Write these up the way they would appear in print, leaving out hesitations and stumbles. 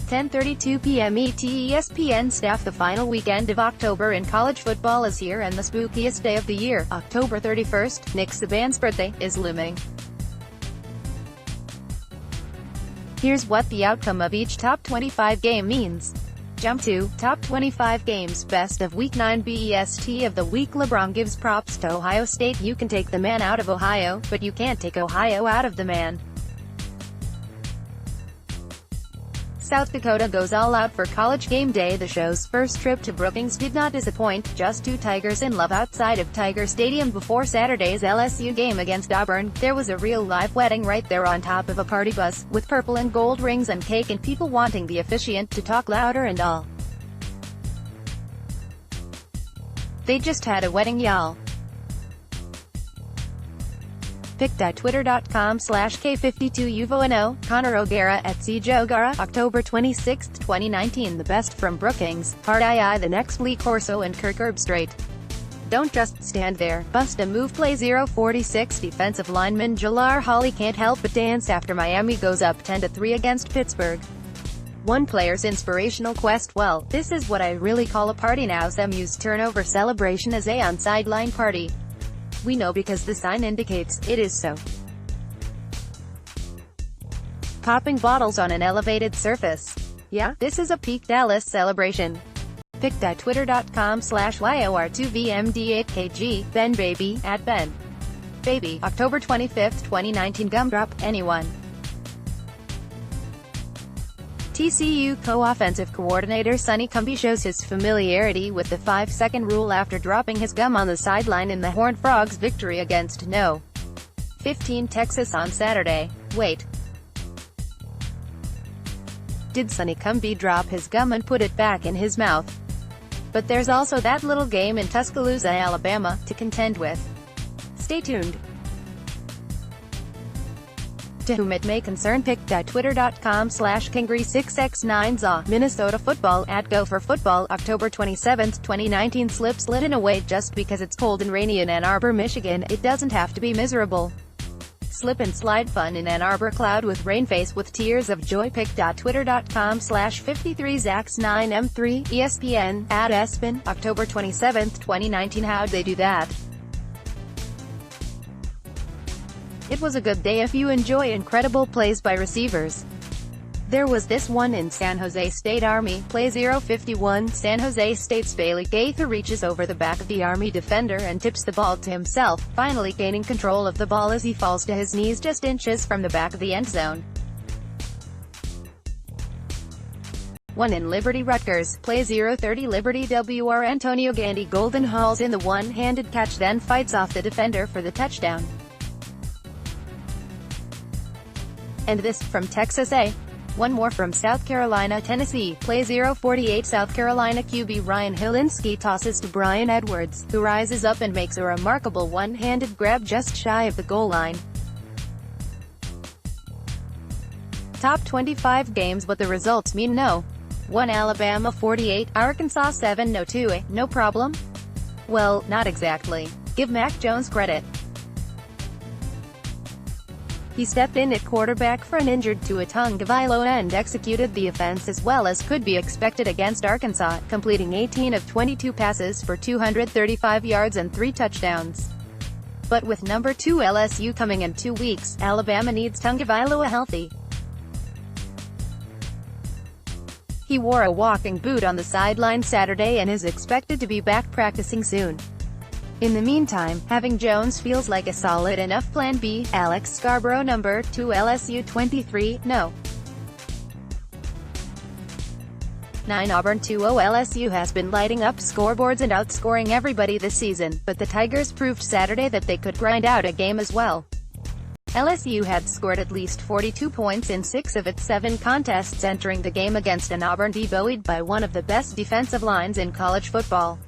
10:32 p.m. ETESPN staff. The final weekend of October in college football is here, and the spookiest day of the year, October 31st, Nick Saban's birthday, is looming. Here's what the outcome of each top 25 game means. Jump to Top 25 Games Best of Week 9 Best of the Week. LeBron gives props to Ohio State. You can take the man out of Ohio, but you can't take Ohio out of the man. South Dakota goes all out for College Game Day. The show's first trip to Brookings did not disappoint, just two Tigers in love outside of Tiger Stadium before Saturday's LSU game against Auburn. There was a real live wedding right there on top of a party bus, with purple and gold rings and cake and people wanting the officiant to talk louder and all. They just had a wedding, y'all. pic.twitter.com/K52UVONO, Connor O'Gara @CJOGara, October 26, 2019. The best from Brookings, Hard II, the next Lee Corso and Kirk Herbstreit. Don't just stand there, bust a move. Play 046. Defensive lineman Jalar Holley can't help but dance after Miami goes up 10-3 against Pittsburgh. One player's inspirational quest. Well, this is what I really call a party now. SMU's turnover celebration is a on-sideline party. We know because the sign indicates it is so. Popping bottles on an elevated surface. Yeah, this is a peak Dallas celebration. pic.twitter.com/YOR2VMD8KG, Ben Baby, @Ben Baby, October 25, 2019. Gumdrop, anyone. TCU co-offensive coordinator Sonny Cumbie shows his familiarity with the 5-second rule after dropping his gum on the sideline in the Horned Frogs' victory against No. 15 Texas on Saturday. Wait. Did Sonny Cumbie drop his gum and put it back in his mouth? But there's also that little game in Tuscaloosa, Alabama, to contend with. Stay tuned. To whom it may concern. pic.twitter.com/Kingry6x9za, Minnesota football, @Gopher football, October 27, 2019. Slip slid in a way. Just because it's cold and rainy in Ann Arbor, Michigan, it doesn't have to be miserable. Slip and slide fun in Ann Arbor. Cloud with rain, face with tears of joy. pic.twitter.com/53zax9m3, ESPN, @ESPN, October 27, 2019. How'd they do that? It was a good day if you enjoy incredible plays by receivers. There was this one in San Jose State Army, play 051. San Jose State's Bailey Gaither reaches over the back of the Army defender and tips the ball to himself, finally gaining control of the ball as he falls to his knees just inches from the back of the end zone. One in Liberty Rutgers, play 030. Liberty WR Antonio Gandy Golden hauls in the one-handed catch, then fights off the defender for the touchdown. And this, from Texas A. One more from South Carolina, Tennessee, play 048. South Carolina QB Ryan Hilinski tosses to Brian Edwards, who rises up and makes a remarkable one-handed grab just shy of the goal line. Top 25 games, what the results mean. No. 1 Alabama 48, Arkansas 7. No 2. No problem? Well, not exactly. Give Mac Jones credit. He stepped in at quarterback for an injured Tua Tagovailoa and executed the offense as well as could be expected against Arkansas, completing 18 of 22 passes for 235 yards and 3 touchdowns. But with number 2 LSU coming in 2 weeks, Alabama needs Tagovailoa healthy. He wore a walking boot on the sideline Saturday and is expected to be back practicing soon. In the meantime, having Jones feels like a solid enough plan B. Alex Scarborough, number 2 LSU 23, no. 9 Auburn 2-0 LSU has been lighting up scoreboards and outscoring everybody this season, but the Tigers proved Saturday that they could grind out a game as well. LSU had scored at least 42 points in 6 of its 7 contests entering the game against an Auburn D buoyed by one of the best defensive lines in college football.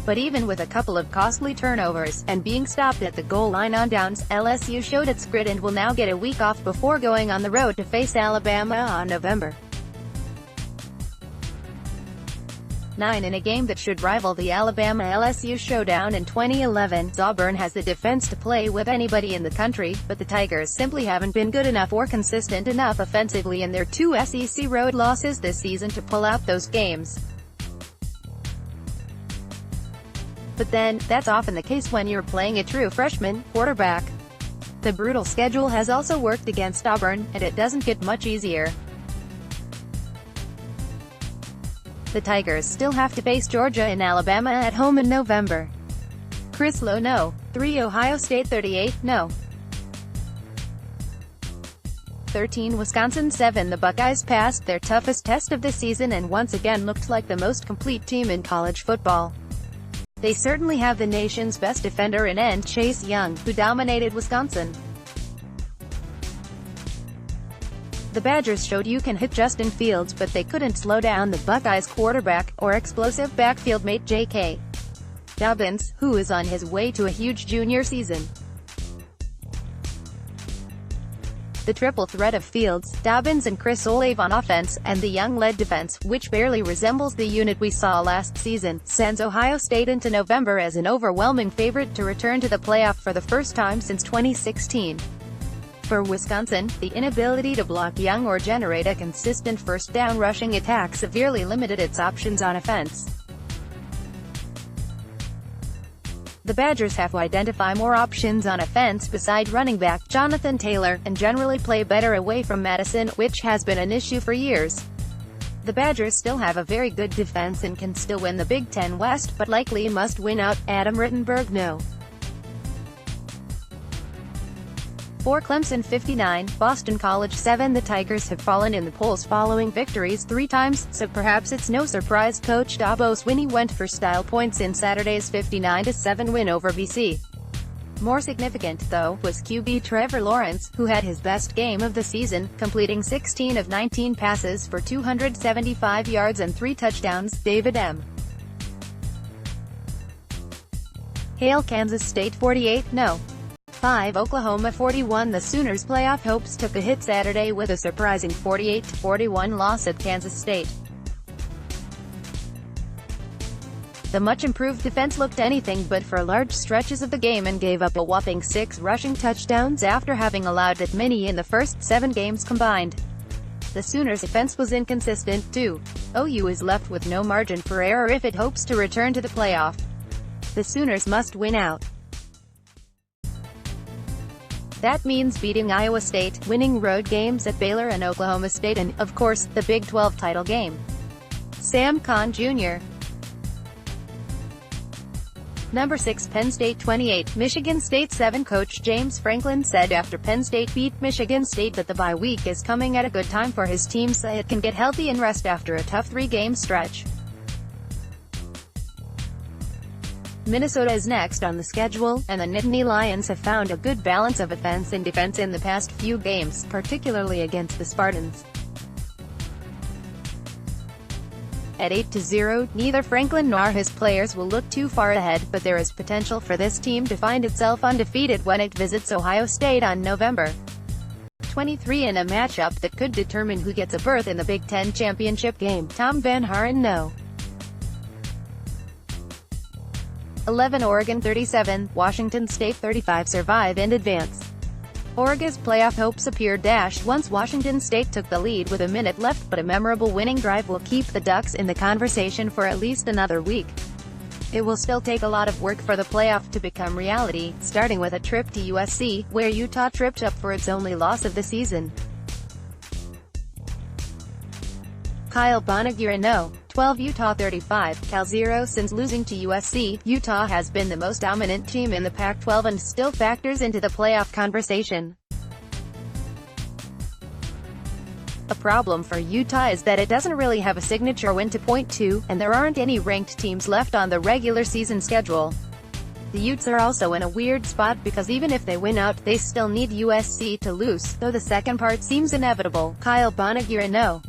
But even with a couple of costly turnovers, and being stopped at the goal line on downs, LSU showed its grit and will now get a week off before going on the road to face Alabama on November 9 in a game that should rival the Alabama-LSU showdown in 2011. Auburn has the defense to play with anybody in the country, but the Tigers simply haven't been good enough or consistent enough offensively in their 2 SEC road losses this season to pull out those games. But then, that's often the case when you're playing a true freshman quarterback. The brutal schedule has also worked against Auburn, and it doesn't get much easier. The Tigers still have to face Georgia and Alabama at home in November. Chris Lowe, no. 3 Ohio State 38, no. 13 Wisconsin 7 The Buckeyes passed their toughest test of the season and once again looked like the most complete team in college football. They certainly have the nation's best defender in end Chase Young, who dominated Wisconsin. The Badgers showed you can hit Justin Fields, but they couldn't slow down the Buckeyes quarterback, or explosive backfield mate J.K. Dobbins, who is on his way to a huge junior season. The triple threat of Fields, Dobbins and Chris Olave on offense, and the Young-led defense, which barely resembles the unit we saw last season, sends Ohio State into November as an overwhelming favorite to return to the playoff for the first time since 2016. For Wisconsin, the inability to block Young or generate a consistent first-down rushing attack severely limited its options on offense. The Badgers have to identify more options on offense beside running back Jonathan Taylor, and generally play better away from Madison, which has been an issue for years. The Badgers still have a very good defense and can still win the Big Ten West, but likely must win out. Adam Rittenberg, no. 4 Clemson 59, Boston College 7 The Tigers have fallen in the polls following victories 3 times, so perhaps it's no surprise Coach Dabo Swinney went for style points in Saturday's 59-7 win over BC. More significant, though, was QB Trevor Lawrence, who had his best game of the season, completing 16 of 19 passes for 275 yards and 3 touchdowns. David M. Hale Kansas State 48, no. 5 Oklahoma 41 The Sooners' playoff hopes took a hit Saturday with a surprising 48-41 loss at Kansas State. The much-improved defense looked anything but for large stretches of the game and gave up a whopping 6 rushing touchdowns after having allowed that many in the first 7 games combined. The Sooners' defense was inconsistent, too. OU is left with no margin for error if it hopes to return to the playoff. The Sooners must win out. That means beating Iowa State, winning road games at Baylor and Oklahoma State and, of course, the Big 12 title game. Sam Kahn Jr. Number 6 Penn State 28, Michigan State 7 Coach James Franklin said after Penn State beat Michigan State that the bye week is coming at a good time for his team so it can get healthy and rest after a tough 3-game stretch. Minnesota is next on the schedule, and the Nittany Lions have found a good balance of offense and defense in the past few games, particularly against the Spartans. At 8-0, neither Franklin nor his players will look too far ahead, but there is potential for this team to find itself undefeated when it visits Ohio State on November 23 in a matchup that could determine who gets a berth in the Big Ten championship game. Tom Van Haren, no. 11 Oregon 37, Washington State 35 survive and advance. Oregon's playoff hopes appeared dashed once Washington State took the lead with a minute left, but a memorable winning drive will keep the Ducks in the conversation for at least another week. It will still take a lot of work for the playoff to become reality, starting with a trip to USC, where Utah tripped up for its only loss of the season. Kyle Bonagura, no. 12 Utah 35, Cal 0 Since losing to USC, Utah has been the most dominant team in the Pac-12 and still factors into the playoff conversation. A problem for Utah is that it doesn't really have a signature win to point to, and there aren't any ranked teams left on the regular season schedule. The Utes are also in a weird spot because even if they win out, they still need USC to lose, though the second part seems inevitable. Kyle Bonagura, no.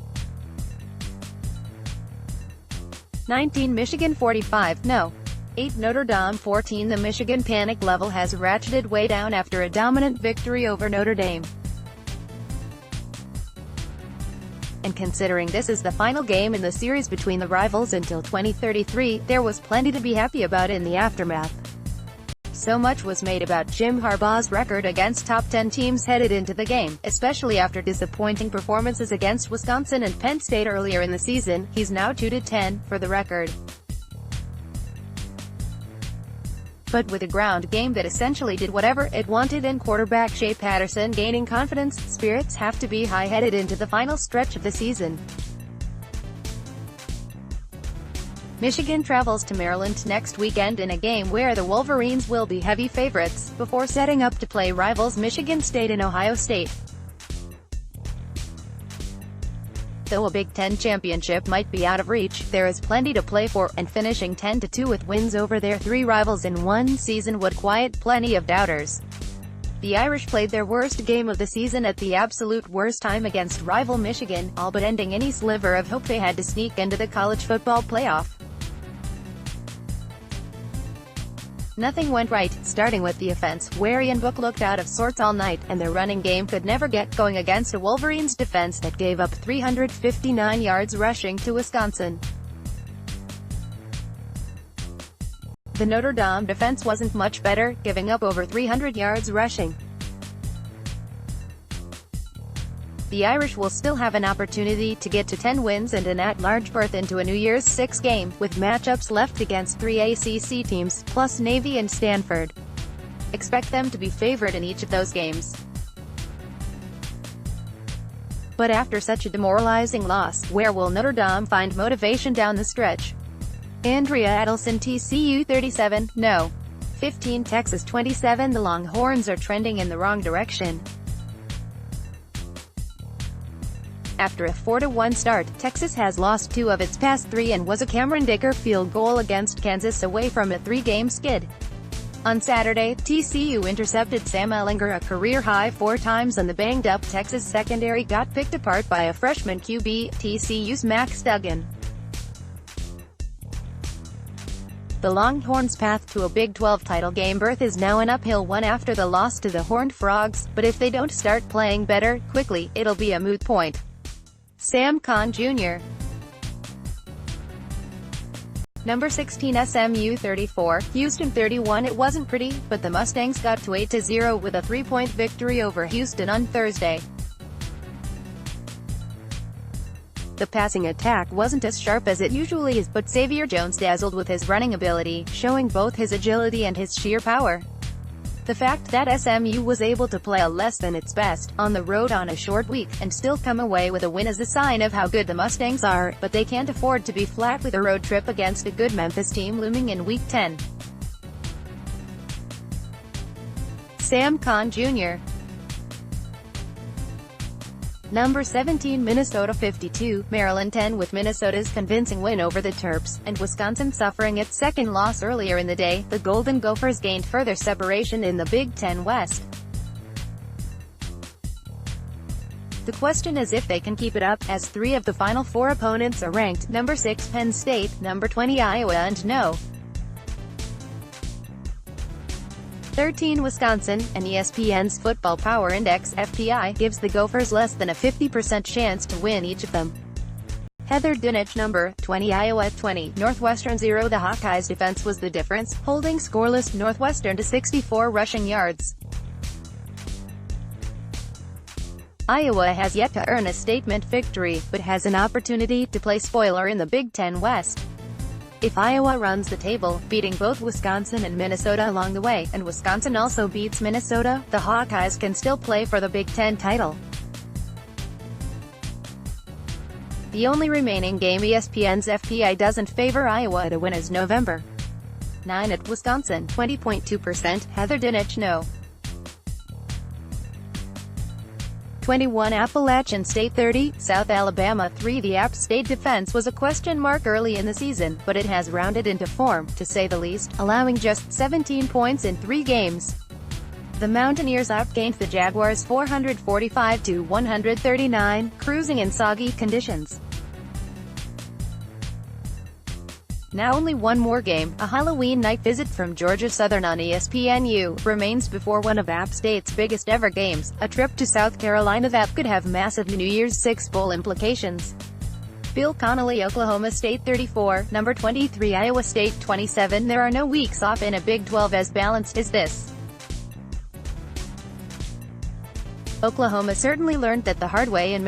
19 Michigan 45, no. 8 Notre Dame 14 The Michigan panic level has ratcheted way down after a dominant victory over Notre Dame. And considering this is the final game in the series between the rivals until 2033, there was plenty to be happy about in the aftermath. So much was made about Jim Harbaugh's record against top 10 teams headed into the game, especially after disappointing performances against Wisconsin and Penn State earlier in the season. He's now 2-10, for the record. But with a ground game that essentially did whatever it wanted and quarterback Shea Patterson gaining confidence, spirits have to be high headed into the final stretch of the season. Michigan travels to Maryland next weekend in a game where the Wolverines will be heavy favorites, before setting up to play rivals Michigan State and Ohio State. Though a Big Ten championship might be out of reach, there is plenty to play for, and finishing 10-2 with wins over their three rivals in one season would quiet plenty of doubters. The Irish played their worst game of the season at the absolute worst time against rival Michigan, all but ending any sliver of hope they had to sneak into the college football playoff. Nothing went right, starting with the offense, where Ian Book looked out of sorts all night, and their running game could never get going against a Wolverines defense that gave up 359 yards rushing to Wisconsin. The Notre Dame defense wasn't much better, giving up over 300 yards rushing. The Irish will still have an opportunity to get to 10 wins and an at-large berth into a New Year's Six game, with matchups left against three ACC teams, plus Navy and Stanford. Expect them to be favored in each of those games. But after such a demoralizing loss, where will Notre Dame find motivation down the stretch? Andrea Adelson, TCU 37, no. 15 Texas 27. The Longhorns are trending in the wrong direction. After a 4-1 start, Texas has lost 2 of its past 3 and was a Cameron Dicker field goal against Kansas away from a 3-game skid. On Saturday, TCU intercepted Sam Ehlinger a career-high 4 times, and the banged-up Texas secondary got picked apart by a freshman QB, TCU's Max Duggan. The Longhorns' path to a Big 12 title game berth is now an uphill one after the loss to the Horned Frogs, but if they don't start playing better, quickly, it'll be a moot point. Sam Conn Jr. Number 16 SMU 34, Houston 31. It wasn't pretty, but the Mustangs got to 8-0 with a 3-point victory over Houston on Thursday. The passing attack wasn't as sharp as it usually is, but Xavier Jones dazzled with his running ability, showing both his agility and his sheer power. The fact that SMU was able to play a less than its best, on the road on a short week, and still come away with a win is a sign of how good the Mustangs are, but they can't afford to be flat with a road trip against a good Memphis team looming in Week 10. Sam Conn Jr. Number 17 Minnesota 52, Maryland 10. With Minnesota's convincing win over the Terps, and Wisconsin suffering its second loss earlier in the day, the Golden Gophers gained further separation in the Big Ten West. The question is if they can keep it up, as 3 of the final 4 opponents are ranked, number 6 Penn State, number 20 Iowa and no. 13 Wisconsin, and ESPN's Football Power Index (FPI) gives the Gophers less than a 50% chance to win each of them. Heather Dinich, number 20 Iowa 20, Northwestern 0. The Hawkeyes' defense was the difference, holding scoreless Northwestern to 64 rushing yards. Iowa has yet to earn a statement victory, but has an opportunity to play spoiler in the Big Ten West. If Iowa runs the table, beating both Wisconsin and Minnesota along the way, and Wisconsin also beats Minnesota, the Hawkeyes can still play for the Big Ten title. The only remaining game ESPN's FPI doesn't favor Iowa to win is November 9 at Wisconsin, 20.2%, Heather Dinich no. 21 Appalachian State 30, South Alabama 3. The App State defense was a question mark early in the season, but it has rounded into form, to say the least, allowing just 17 points in 3 games. The Mountaineers outgained the Jaguars 445-139, cruising in soggy conditions. Now only one more game, a Halloween night visit from Georgia Southern on ESPNU, remains before one of App State's biggest ever games, a trip to South Carolina that could have massive New Year's Six Bowl implications. Bill Connolly, Oklahoma State 34, number 23 Iowa State 27. There are no weeks off in a Big 12 as balanced as this. Oklahoma certainly learned that the hard way in